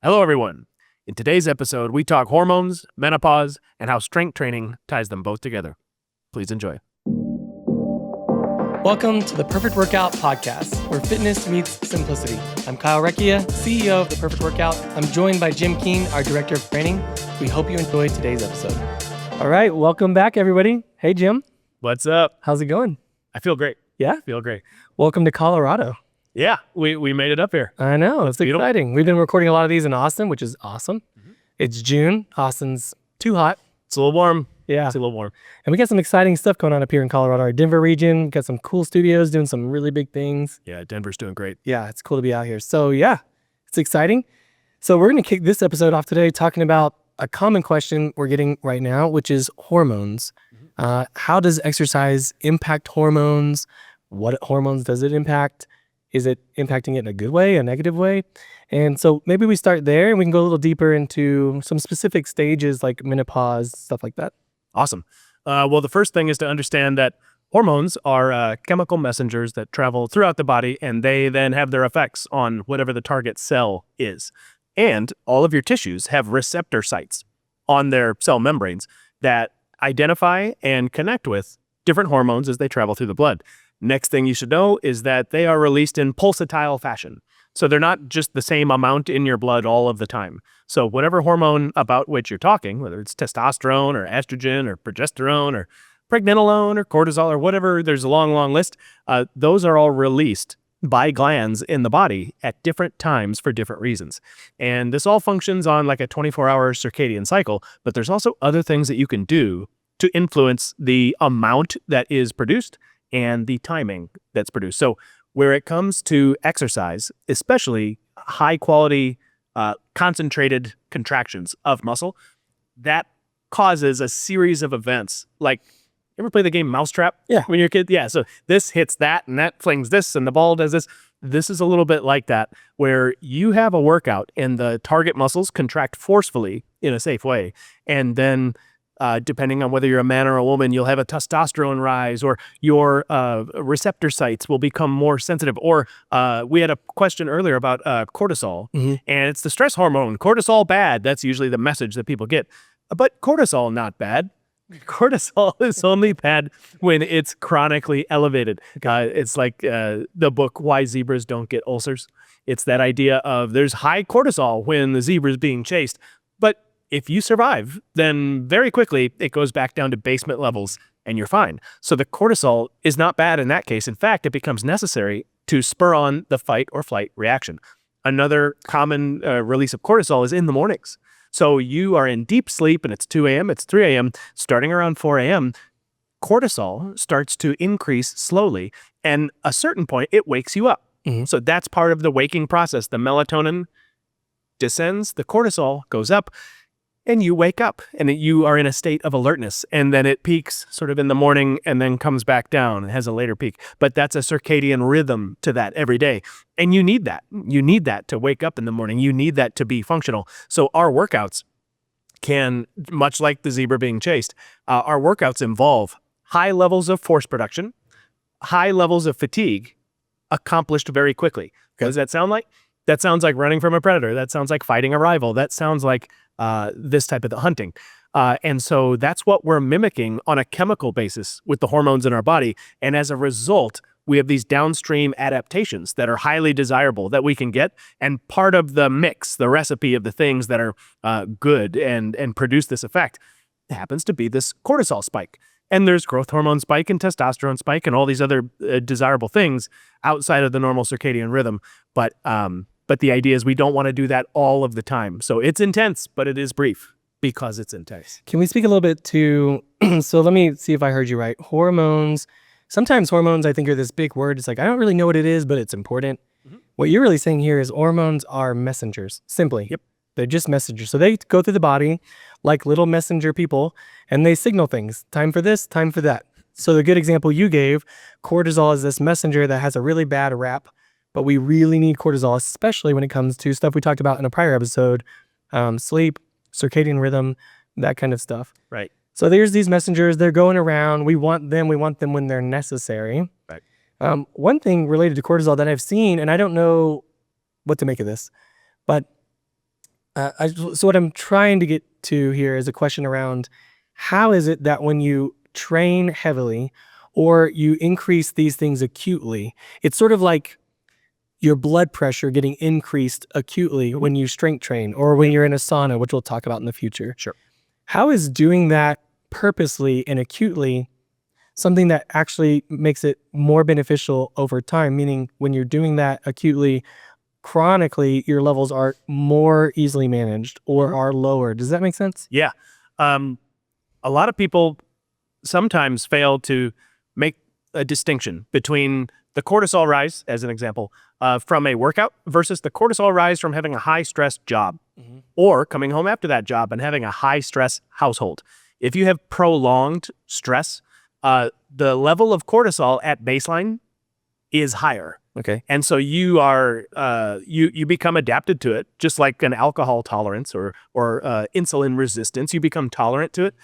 Hello, everyone. In today's episode, we talk hormones, menopause, and how strength training ties them both together. Please enjoy. Welcome to the Perfect Workout Podcast, where fitness meets simplicity. I'm Kyle Recchia, CEO of The Perfect Workout. I'm joined by Jim Keene, our Director of Training. We hope you enjoyed today's episode. All right, welcome back, everybody. Hey, Jim. What's up? How's it going? I feel great. Yeah? I feel great. Welcome to Colorado. Yeah, we made it up here. I know, it's Beautiful. exciting. We've been recording a lot of these in Austin, which is awesome. It's June. Austin's too hot. It's a little warm. Yeah. It's a little warm. And we got some exciting stuff going on up here in Colorado. Our Denver region, got some cool studios doing some really big things. Yeah, Denver's doing great. Yeah, it's cool to be out here. So yeah, it's exciting. So we're going to kick this episode off today talking about a common question we're getting right now, which is hormones. How does exercise impact hormones? What hormones does it impact? Is it impacting it in a good way, a negative way? And so maybe we start there and we can go a little deeper into some specific stages like menopause, stuff like that. Awesome. Well, the first thing is to understand that hormones are chemical messengers that travel throughout the body, and they then have their effects on whatever the target cell is. And all of your tissues have receptor sites on their cell membranes that identify and connect with different hormones as they travel through the blood. Next thing you should know is that they are released in pulsatile fashion. So they're not just the same amount in your blood all of the time. So whatever hormone about which you're talking, whether it's testosterone or estrogen or progesterone or pregnenolone or cortisol or whatever, there's a long, long list. Those are all released by glands in the body at different times for different reasons. And this all functions on like a 24-hour circadian cycle, but there's also other things that you can do to influence the amount that is produced and the timing that's produced. So where it comes to exercise, especially high quality, concentrated contractions of muscle, that causes a series of events. Like, you ever play the game Mousetrap? Yeah. When you're a kid? Yeah. So this hits that and that flings this and the ball does this. This is a little bit like that, where you have a workout and the target muscles contract forcefully in a safe way. And then depending on whether you're a man or a woman, you'll have a testosterone rise, or your receptor sites will become more sensitive. Or we had a question earlier about cortisol, and it's the stress hormone. Cortisol bad. That's usually the message that people get. But cortisol not bad. Cortisol is only bad when it's chronically elevated. It's like the book Why Zebras Don't Get Ulcers. It's that idea of there's high cortisol when the zebra is being chased, but if you survive, then very quickly it goes back down to basement levels and you're fine. So the cortisol is not bad in that case. In fact, it becomes necessary to spur on the fight or flight reaction. Another common release of cortisol is in the mornings. So you are in deep sleep and it's 2 a.m., it's 3 a.m., starting around 4 a.m., cortisol starts to increase slowly. And at a certain point, it wakes you up. So that's part of the waking process. The melatonin descends, the cortisol goes up, and you wake up and you are in a state of alertness, and then it peaks sort of in the morning and then comes back down and has a later peak. But that's a circadian rhythm to that every day. And you need that. You need that to wake up in the morning. You need that to be functional. So our workouts can, much like the zebra being chased, our workouts involve high levels of force production, high levels of fatigue accomplished very quickly. What does that sound like? That sounds like running from a predator. That sounds like fighting a rival. That sounds like this type of hunting. And so that's what we're mimicking on a chemical basis with the hormones in our body. And as a result, we have these downstream adaptations that are highly desirable that we can get. And part of the mix, the recipe of the things that are good and produce this effect happens to be this cortisol spike. And there's growth hormone spike and testosterone spike and all these other desirable things outside of the normal circadian rhythm. But the idea is we don't want to do that all of the time. So it's intense, but it is brief because it's intense. Can we speak a little bit to, so let me see if I heard you right. Hormones. Sometimes hormones, I think, are this big word. It's like, I don't really know what it is, but it's important. What you're really saying here is hormones are messengers, simply. Yep. They're just messengers. So they go through the body like little messenger people, and they signal things. Time for this, time for that. So the good example you gave, cortisol is this messenger that has a really bad rap, but we really need cortisol, especially when it comes to stuff we talked about in a prior episode, sleep, circadian rhythm, that kind of stuff. Right. So there's these messengers, they're going around. We want them when they're necessary. Right. One thing related to cortisol that I've seen, and I don't know what to make of this, but So what I'm trying to get to here is a question around how is it that when you train heavily or you increase these things acutely, it's sort of like your blood pressure getting increased acutely when you strength train or when you're in a sauna, which we'll talk about in the future. Sure. How is doing that purposely and acutely something that actually makes it more beneficial over time? Meaning when you're doing that acutely, chronically, your levels are more easily managed or are lower. Does that make sense? Yeah. A lot of people sometimes fail to make a distinction between the cortisol rise, as an example, from a workout versus the cortisol rise from having a high-stress job or coming home after that job and having a high-stress household. If you have prolonged stress, the level of cortisol at baseline is higher. Okay. And so you are you become adapted to it, just like an alcohol tolerance or insulin resistance. You become tolerant to it.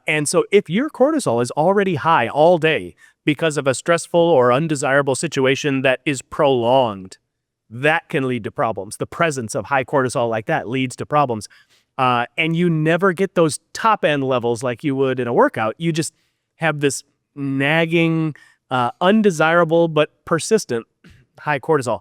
And so if your cortisol is already high all day because of a stressful or undesirable situation that is prolonged, that can lead to problems. The presence of high cortisol like that leads to problems. And you never get those top end levels like you would in a workout. You just have this nagging, undesirable but persistent high cortisol.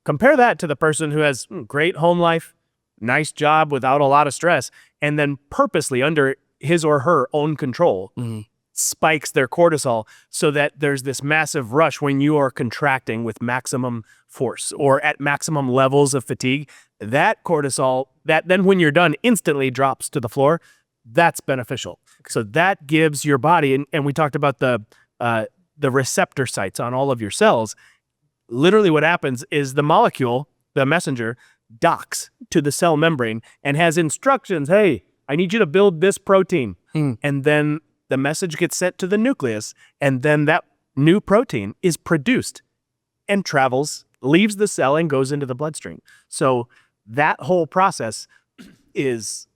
Compare that to the person who has great home life, nice job without a lot of stress, and then purposely under his or her own control spikes their cortisol so that there's this massive rush when you are contracting with maximum force or at maximum levels of fatigue. That cortisol, that then when you're done instantly drops to the floor. That's beneficial. So that gives your body, and we talked about the receptor sites on all of your cells. Literally what happens is the molecule, the messenger, docks to the cell membrane and has instructions. Hey, I need you to build this protein. And then the message gets sent to the nucleus, and then that new protein is produced and travels, leaves the cell, and goes into the bloodstream. So that whole process is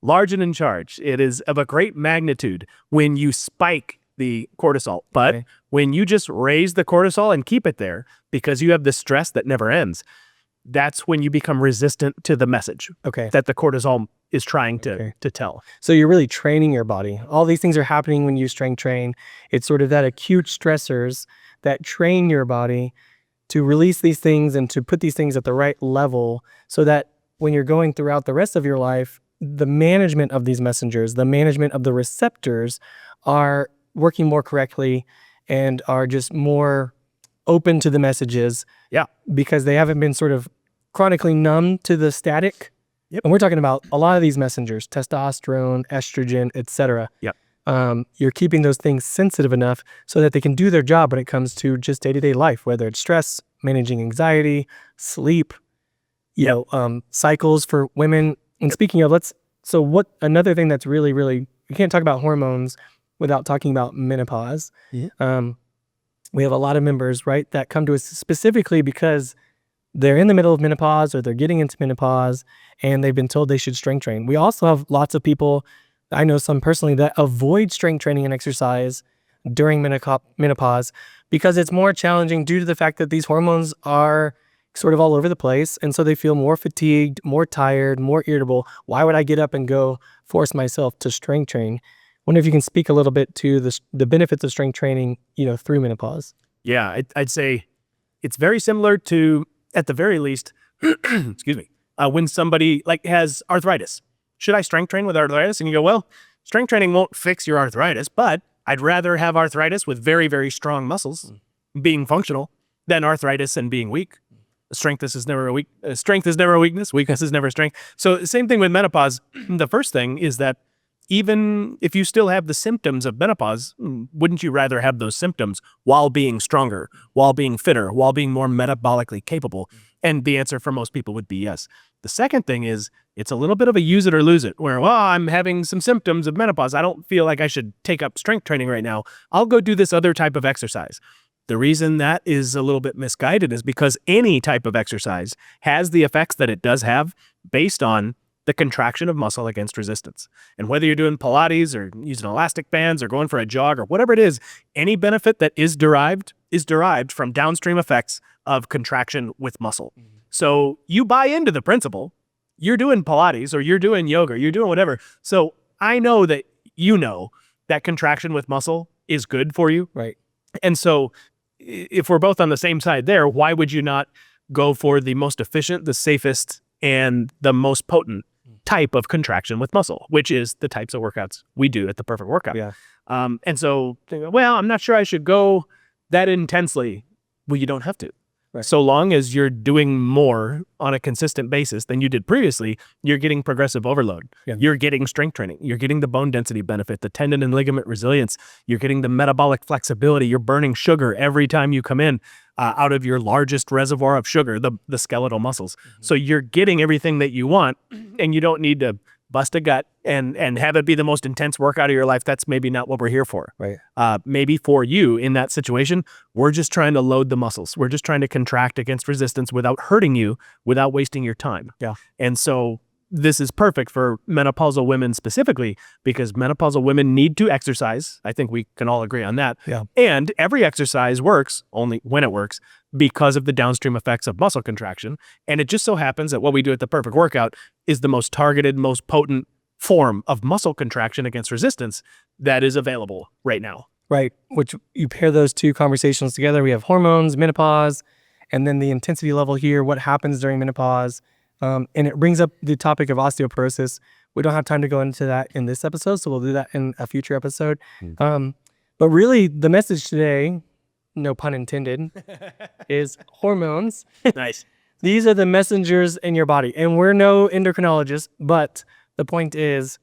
large and in charge. It is of a great magnitude when you spike the cortisol. But when you just raise the cortisol and keep it there because you have the stress that never ends, that's when you become resistant to the message that the cortisol is trying to tell. So you're really training your body. All these things are happening when you strength train. It's sort of that acute stressors that train your body to release these things and to put these things at the right level so that when you're going throughout the rest of your life, the management of these messengers, the management of the receptors are working more correctly and are just more open to the messages. Yeah. Because they haven't been sort of chronically numb to the static. Yep. And we're talking about a lot of these messengers, testosterone, estrogen, etc. Yep. You're keeping those things sensitive enough so that they can do their job when it comes to just day-to-day life, whether it's stress, managing anxiety, sleep, cycles for women. And speaking of, another thing that's really, really, you can't talk about hormones without talking about menopause. Yeah. We have a lot of members, right, that come to us specifically because they're in the middle of menopause or they're getting into menopause and they've been told they should strength train. We also have lots of people, I know some personally, that avoid strength training and exercise during menopause because it's more challenging due to the fact that these hormones are sort of all over the place. And so they feel more fatigued, more tired, more irritable. Why would I get up and go force myself to strength train? Wonder if you can speak a little bit to the benefits of strength training, through menopause. Yeah, I'd say it's very similar to, at the very least, excuse me, when somebody has arthritis. Should I strength train with arthritis? And you go, well, strength training won't fix your arthritis, but I'd rather have arthritis with very, very strong muscles being functional than arthritis and being weak. Strength is never a weakness. Weakness is never strength. So same thing with menopause. The first thing is that even if you still have the symptoms of menopause, wouldn't you rather have those symptoms while being stronger, while being fitter, while being more metabolically capable? And the answer for most people would be yes. The second thing is it's a little bit of a use it or lose it, where, well, I'm having some symptoms of menopause. I don't feel like I should take up strength training right now. I'll go do this other type of exercise. The reason that is a little bit misguided is because any type of exercise has the effects that it does have based on the contraction of muscle against resistance. And whether you're doing Pilates or using elastic bands or going for a jog or whatever it is, any benefit that is derived from downstream effects of contraction with muscle. So you buy into the principle, you're doing Pilates or you're doing yoga, or you're doing whatever. So I know that that contraction with muscle is good for you. Right. And so if we're both on the same side there, why would you not go for the most efficient, the safest, and the most potent type of contraction with muscle, which is the types of workouts we do at the Perfect Workout. Yeah. And so, well, I'm not sure I should go that intensely. Well, you don't have to. Right. So long as you're doing more on a consistent basis than you did previously, you're getting progressive overload. Yeah. You're getting strength training. You're getting the bone density benefit, the tendon and ligament resilience. You're getting the metabolic flexibility. You're burning sugar every time you come in out of your largest reservoir of sugar, the skeletal muscles. Mm-hmm. So you're getting everything that you want, and you don't need to bust a gut and have it be the most intense workout of your life. That's maybe not what we're here for. Right. Maybe for you in that situation, we're just trying to load the muscles. We're just trying to contract against resistance without hurting you, without wasting your time. Yeah. And so this is perfect for menopausal women specifically, because menopausal women need to exercise. I think we can all agree on that. Yeah. And every exercise works only when it works because of the downstream effects of muscle contraction. And it just so happens that what we do at the Perfect Workout is the most targeted, most potent form of muscle contraction against resistance that is available right now. Right. Which you pair those two conversations together. We have hormones, menopause, and then the intensity level here, what happens during menopause. And it brings up the topic of osteoporosis. We don't have time to go into that in this episode, so we'll do that in a future episode. But really, the message today, no pun intended, is hormones. Nice. These are the messengers in your body. And we're no endocrinologists, but the point is,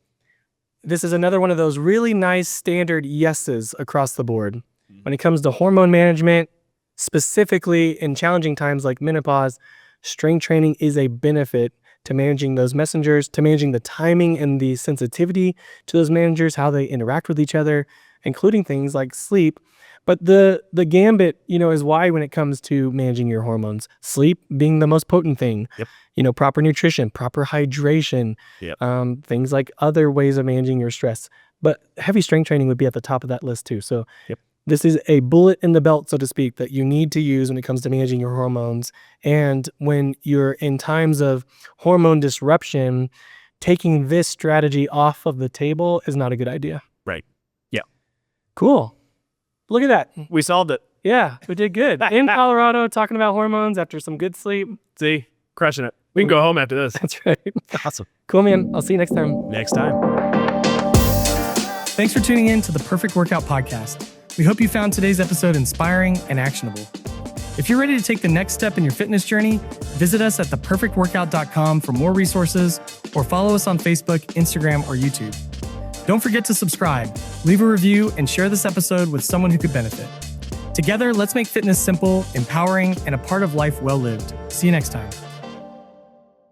this is another one of those really nice standard yeses across the board. When it comes to hormone management, specifically in challenging times like menopause, strength training is a benefit to managing those messengers, to managing the timing and the sensitivity to those messengers, how they interact with each other, including things like sleep. But the gambit, is why when it comes to managing your hormones, sleep being the most potent thing, Yep. Proper nutrition, proper hydration, Yep. things like other ways of managing your stress. But heavy strength training would be at the top of that list too. So Yep. This is a bullet in the belt, so to speak, that you need to use when it comes to managing your hormones. And when you're in times of hormone disruption, taking this strategy off of the table is not a good idea. Right. Yeah. Cool. Look at that. We solved it. Yeah, we did good. In Colorado, talking about hormones after some good sleep. See? Crushing it. We can go home after this. That's right. Awesome. Cool, man. I'll see you next time. Next time. Thanks for tuning in to the Perfect Workout Podcast. We hope you found today's episode inspiring and actionable. If you're ready to take the next step in your fitness journey, visit us at theperfectworkout.com for more resources, or follow us on Facebook, Instagram, or YouTube. Don't forget to subscribe, leave a review, and share this episode with someone who could benefit. Together, let's make fitness simple, empowering, and a part of life well lived. See you next time.